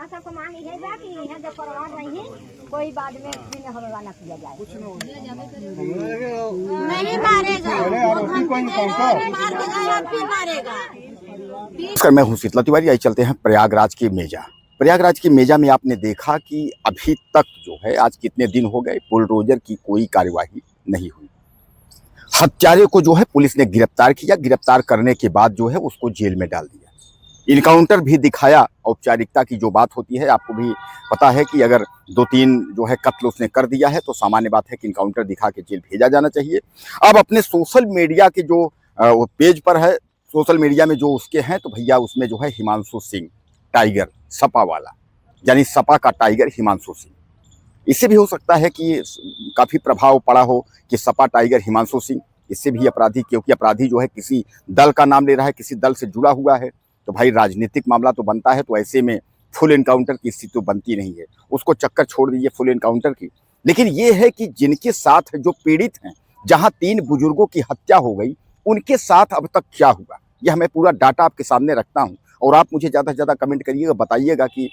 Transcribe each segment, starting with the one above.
सबको मांग है कि यहाँ जब परिवार नहीं कोई बाद में हमें ना किया जाए। नहीं मारेगा, नमस्कार, मैं हूँ शीतला तिवारी। आई चलते हैं प्रयागराज की मेजा। प्रयागराज की मेजा में आपने देखा कि अभी तक जो है, आज कितने दिन हो गए, बुलडोजर की कोई कार्यवाही नहीं हुई। हत्यारे को जो है पुलिस ने गिरफ्तार किया, गिरफ्तार करने के बाद जो है उसको जेल में डाल दिया। इनकाउंटर भी दिखाया। औपचारिकता की जो बात होती है, आपको भी पता है कि अगर 2-3 जो है कत्ल उसने कर दिया है तो सामान्य बात है कि इनकाउंटर दिखा के जेल भेजा जाना चाहिए। अब अपने सोशल मीडिया के जो पेज पर है, सोशल मीडिया में जो उसके हैं, तो भैया उसमें जो है हिमांशु सिंह, टाइगर सपा वाला, यानी सपा का टाइगर हिमांशु सिंह। इससे भी हो सकता है कि काफ़ी प्रभाव पड़ा हो कि सपा टाइगर हिमांशु सिंह, इससे भी अपराधी, क्योंकि अपराधी जो है किसी दल का नाम ले रहा है, किसी दल से जुड़ा हुआ है, तो भाई राजनीतिक मामला तो बनता है। तो ऐसे में फुल एनकाउंटर की स्थिति तो बनती नहीं है। उसको चक्कर छोड़ दीजिए फुल एनकाउंटर की। लेकिन ये है कि जिनके साथ जो पीड़ित हैं, जहां 3 बुजुर्गों की हत्या हो गई, उनके साथ अब तक क्या हुआ, यह मैं पूरा डाटा आपके सामने रखता हूं। और आप मुझे ज़्यादा से ज़्यादा कमेंट करिएगा, बताइएगा कि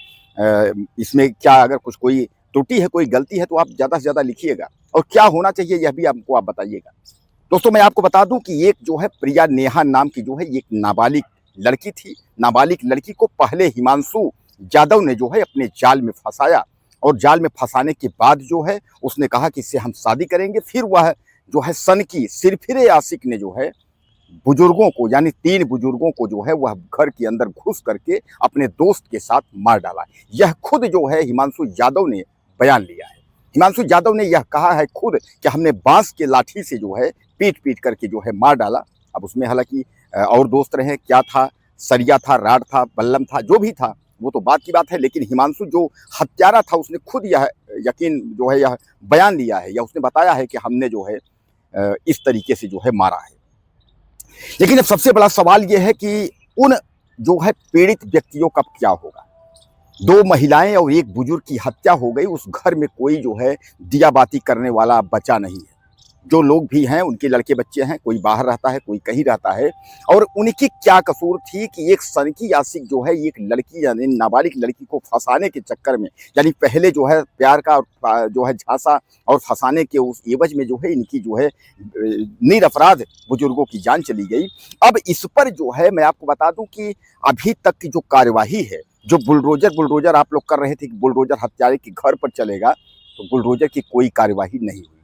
इसमें क्या, अगर कोई त्रुटि है, कोई गलती है, तो आप ज़्यादा से ज़्यादा लिखिएगा। और क्या होना चाहिए यह भी आपको आप बताइएगा। दोस्तों, मैं आपको बता दूं कि एक जो है प्रिया नेहा नाम की जो है एक नाबालिग लड़की थी। नाबालिग लड़की को पहले हिमांशु यादव ने जो है अपने जाल में फंसाया, और जाल में फंसाने के बाद जो है उसने कहा कि इससे हम शादी करेंगे। फिर वह जो है सनकी सिरफिरे आशिक ने जो है बुजुर्गों को, यानी 3 बुजुर्गों को जो है वह घर के अंदर घुस करके अपने दोस्त के साथ मार डाला। यह खुद जो है हिमांशु यादव ने बयान लिया है। हिमांशु यादव ने यह कहा है खुद कि हमने बांस के लाठी से जो है पीट करके जो है मार डाला। अब उसमें हालांकि और दोस्त रहे, क्या था, सरिया था, राड था, बल्लम था, जो भी था वो तो बात की बात है। लेकिन हिमांशु जो हत्यारा था उसने खुद यह यकीन जो है, यह बयान लिया है, या उसने बताया है कि हमने जो है इस तरीके से जो है मारा है। लेकिन अब सबसे बड़ा सवाल यह है कि उन जो है पीड़ित व्यक्तियों का क्या होगा। 2 महिलाएं और 1 बुजुर्ग की हत्या हो गई। उस घर में कोई जो है दिया बाती करने वाला बचा नहीं है। जो लोग भी हैं उनके लड़के बच्चे हैं, कोई बाहर रहता है, कोई कहीं रहता है। और उनकी क्या कसूर थी कि एक सनकी आशिक जो है एक लड़की, यानी नाबालिग लड़की को फंसाने के चक्कर में, यानी पहले जो है प्यार का जो है झांसा और फंसाने के उस एवज में जो है इनकी जो है निरपराध बुजुर्गों की जान चली गई। अब इस पर जो है मैं आपको बता दूं कि अभी तक की जो कार्यवाही है, जो बुलडोजर आप लोग कर रहे थे कि बुलडोजर हत्यारे के घर पर चलेगा, तो बुलडोजर की कोई कार्यवाही नहीं हुई।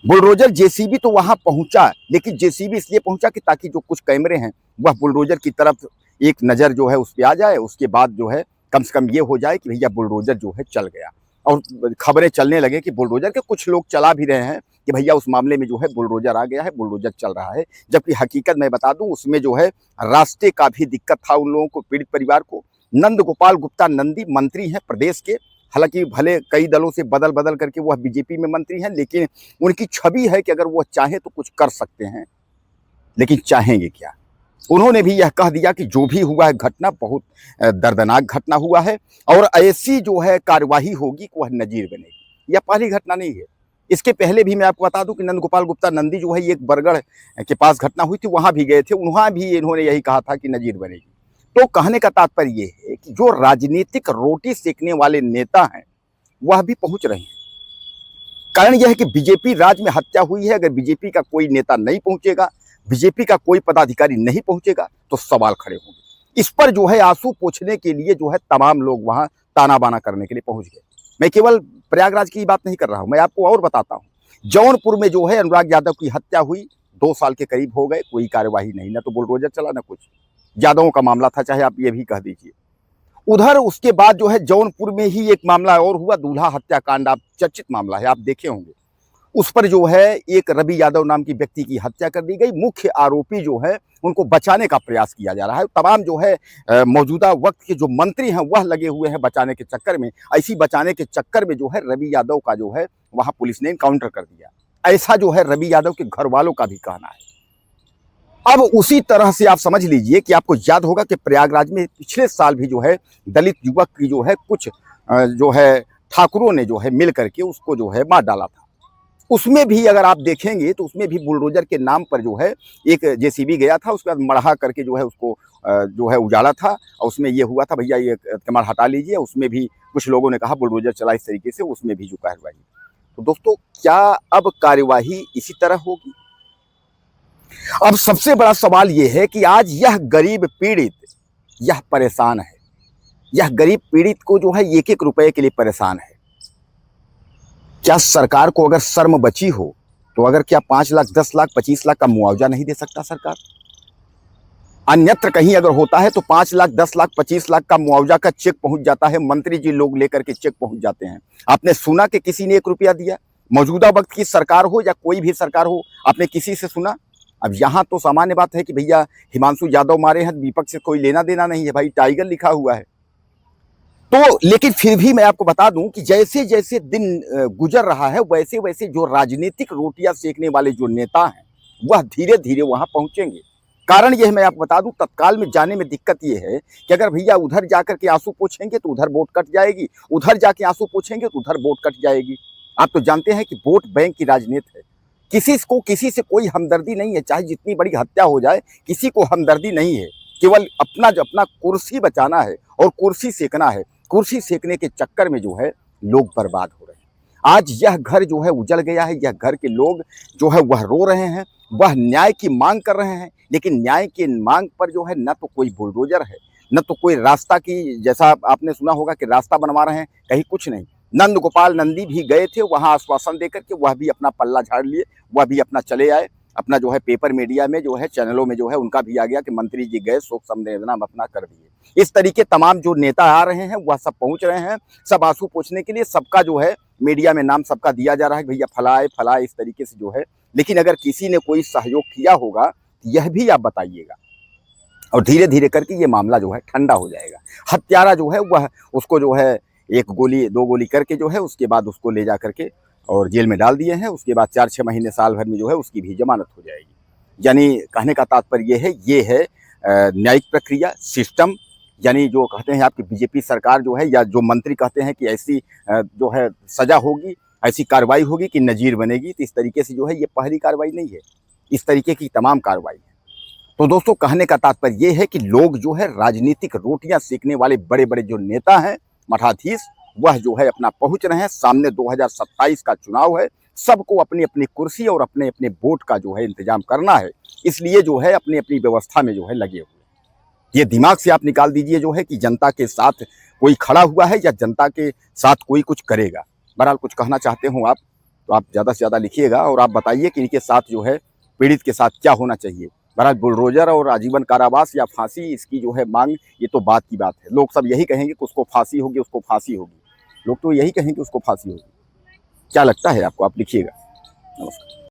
बुलडोजर जेसीबी तो वहां पहुंचा, लेकिन जेसीबी इसलिए पहुंचा कि ताकि जो कुछ कैमरे हैं वह बुलडोजर की तरफ एक नज़र जो है उस पर आ जाए। उसके बाद जो है कम से कम ये हो जाए कि भैया बुलडोजर जो है चल गया, और खबरें चलने लगे कि बुलडोजर के कुछ लोग चला भी रहे हैं कि भैया उस मामले में जो है बुलडोजर आ गया है, बुलडोजर चल रहा है। जबकि हकीकत मैं बता दूं उसमें जो है रास्ते का भी दिक्कत था उन लोगों को, पीड़ित परिवार को। नंद गोपाल गुप्ता नंदी मंत्री हैं प्रदेश के, हालांकि भले कई दलों से बदल करके वह बीजेपी में मंत्री हैं, लेकिन उनकी छवि है कि अगर वह चाहे तो कुछ कर सकते हैं। लेकिन चाहेंगे क्या? उन्होंने भी यह कह दिया कि जो भी हुआ है घटना बहुत दर्दनाक घटना हुआ है, और ऐसी जो है कार्यवाही होगी कि वह नजीर बनेगी। यह पहली घटना नहीं है। इसके पहले भी मैं आपको बता दूं कि नंद गोपाल गुप्ता नंदी जो है एक बरगढ़ के पास घटना हुई थी, वहां भी गए थे, वहां भी इन्होंने यही कहा था कि नजीर बनेगी। तो कहने का तात्पर्य यह है कि जो राजनीतिक रोटी सेकने वाले नेता हैं वह भी पहुंच रहे हैं। कारण यह है कि बीजेपी राज्य में हत्या हुई है, अगर बीजेपी का कोई नेता नहीं पहुंचेगा, बीजेपी का कोई पदाधिकारी नहीं पहुंचेगा, तो सवाल खड़े होंगे। इस पर जो है आंसू पोंछने के लिए जो है तमाम लोग वहां ताना बाना करने के लिए पहुंच गए। मैं केवल प्रयागराज की बात नहीं कर रहा हूं, मैं आपको और बताता हूं। जौनपुर में जो है अनुराग यादव की हत्या हुई, 2 साल के करीब हो गए, कोई कार्यवाही नहीं, ना तो बुलडोजर चला ना कुछ। यादवों का मामला था, चाहे आप ये भी कह दीजिए। उधर उसके बाद जो है जौनपुर में ही एक मामला और हुआ, दूल्हा हत्याकांड, आप चर्चित मामला है, आप देखे होंगे। उस पर जो है एक रवि यादव नाम की व्यक्ति की हत्या कर दी गई। मुख्य आरोपी जो है उनको बचाने का प्रयास किया जा रहा है। तमाम जो है मौजूदा वक्त के जो मंत्री हैं वह लगे हुए हैं बचाने के चक्कर में। ऐसी बचाने के चक्कर में जो है रवि यादव का जो है वहां पुलिस ने एनकाउंटर कर दिया। ऐसा जो है रवि यादव के घर वालों का भी कहना है। अब उसी तरह से आप समझ लीजिए कि आपको याद होगा कि प्रयागराज में पिछले साल भी जो है दलित युवक की जो है कुछ जो है ठाकुरों ने जो है मिल करके उसको जो है मार डाला था। उसमें भी अगर आप देखेंगे तो उसमें भी बुलडोजर के नाम पर जो है एक जेसीबी गया था, उसके बाद मढ़ा करके जो है उसको जो है उजाड़ा था, और उसमें ये हुआ था भैया ये कमर हटा लीजिए। उसमें भी कुछ लोगों ने कहा बुलडोजर चला इस तरीके से, उसमें भी जो कार्रवाई। तो दोस्तों क्या अब कार्यवाही इसी तरह होगी? अब सबसे बड़ा सवाल ये है कि आज यह गरीब पीड़ित, यह परेशान है, यह गरीब पीड़ित को जो है एक एक रुपए के लिए परेशान है। क्या सरकार को अगर शर्म बची हो तो अगर क्या 5 लाख 10 लाख 25 लाख का मुआवजा नहीं दे सकता सरकार? अन्यत्र कहीं अगर होता है तो 5 लाख 10 लाख 25 लाख का मुआवजा का चेक पहुंच जाता है, मंत्री जी लोग लेकर के चेक पहुंच जाते हैं। आपने सुना कि किसी ने 1 रुपया दिया? मौजूदा वक्त की सरकार हो या कोई भी सरकार हो, आपने किसी से सुना? अब यहाँ तो सामान्य बात है कि भैया हिमांशु यादव मारे हैं, दीपक से कोई लेना देना नहीं है, भाई टाइगर लिखा हुआ है। तो लेकिन फिर भी मैं आपको बता दूं कि जैसे जैसे दिन गुजर रहा है वैसे वैसे जो राजनीतिक रोटियां सेकने वाले जो नेता हैं वह धीरे धीरे वहां पहुंचेंगे। कारण यह मैं आपको बता दूं, तत्काल में जाने में दिक्कत यह है कि अगर भैया उधर जाकर के आंसू पोंछेंगे तो उधर वोट कट जाएगी, उधर जाके आंसू पोंछेंगे तो उधर वोट कट जाएगी। आप तो जानते हैं कि वोट बैंक की राजनीति है, किसी को किसी से कोई हमदर्दी नहीं है, चाहे जितनी बड़ी हत्या हो जाए किसी को हमदर्दी नहीं है, केवल अपना कुर्सी बचाना है और कुर्सी सेकना है। कुर्सी सेकने के चक्कर में जो है लोग बर्बाद हो रहे हैं। आज यह घर जो है उजड़ गया है, यह घर के लोग जो है वह रो रहे हैं, वह न्याय की मांग कर रहे हैं, लेकिन न्याय की मांग पर जो है न तो कोई बुलडोजर है, न तो कोई रास्ता की, जैसा आपने सुना होगा कि रास्ता बनवा रहे हैं, कहीं कुछ नहीं। नंद गोपाल नंदी भी गए थे वहां आश्वासन देकर के, वह भी अपना पल्ला झाड़ लिए, वह भी अपना चले आए। अपना जो है पेपर मीडिया में जो है चैनलों में जो है उनका भी आ गया कि मंत्री जी गए, शोक संवेदना अपना कर दिए। इस तरीके तमाम जो नेता आ रहे हैं वह सब पहुंच रहे हैं, सब आंसू पोंछने के लिए, सबका जो है मीडिया में नाम सबका दिया जा रहा है भैया फलाए फलाए इस तरीके से जो है। लेकिन अगर किसी ने कोई सहयोग किया होगा यह भी आप बताइएगा, और धीरे धीरे करके ये मामला जो है ठंडा हो जाएगा। हत्यारा जो है वह उसको जो है 1 गोली 2 गोली करके जो है उसके बाद उसको ले जा करके और जेल में डाल दिए हैं। उसके बाद 4-6 महीने साल भर में जो है उसकी भी जमानत हो जाएगी। यानी कहने का तात्पर्य ये है न्यायिक प्रक्रिया सिस्टम, यानी जो कहते हैं आपकी बीजेपी सरकार जो है या जो मंत्री कहते हैं कि ऐसी जो है सजा होगी, ऐसी कार्रवाई होगी कि नजीर बनेगी, तो इस तरीके से जो है ये पहली कार्रवाई नहीं है, इस तरीके की तमाम कार्रवाई है। तो दोस्तों कहने का तात्पर्य ये है कि लोग जो है राजनीतिक रोटियां सेकने वाले बड़े बड़े जो नेता हैं, मठाधीश, वह जो है अपना पहुंच रहे हैं। सामने 2027 का चुनाव है, सबको अपनी अपनी कुर्सी और अपने अपने वोट का जो है इंतजाम करना है, इसलिए जो है अपनी अपनी व्यवस्था में जो है लगे हुए। ये दिमाग से आप निकाल दीजिए जो है कि जनता के साथ कोई खड़ा हुआ है या जनता के साथ कोई कुछ करेगा। बहरहाल कुछ कहना चाहते हो आप तो आप ज़्यादा से ज़्यादा लिखिएगा और आप बताइए कि इनके साथ जो है पीड़ित के साथ क्या होना चाहिए। बहरहाल बुलडोजर और आजीवन कारावास या फांसी, इसकी जो है मांग, ये तो बात की बात है। लोग सब यही कहेंगे कि उसको फांसी होगी, उसको फांसी होगी, लोग तो यही कहेंगे उसको फांसी होगी। क्या लगता है आपको? आप लिखिएगा। नमस्कार।